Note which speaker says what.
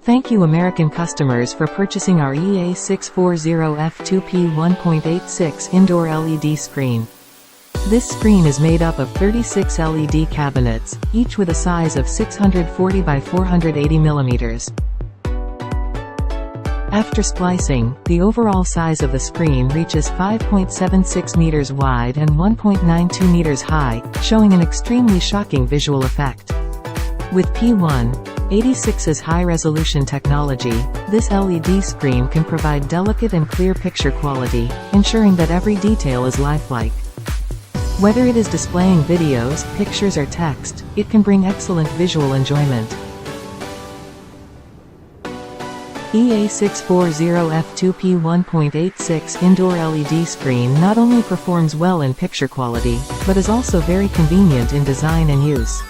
Speaker 1: Thank you American customers for purchasing our EA640F2 P1.86 indoor LED screen. This screen is made up of 36 LED cabinets, each with a size of 640 by 480 mm. After splicing, the overall size of the screen reaches 5.76 meters wide and 1.92 meters high, showing an extremely shocking visual effect. With P1.86's high-resolution technology, this LED screen can provide delicate and clear picture quality, ensuring that every detail is lifelike. Whether it is displaying videos, pictures or text, it can bring excellent visual enjoyment. EA640F2 P1.86 indoor LED screen not only performs well in picture quality, but is also very convenient in design and use.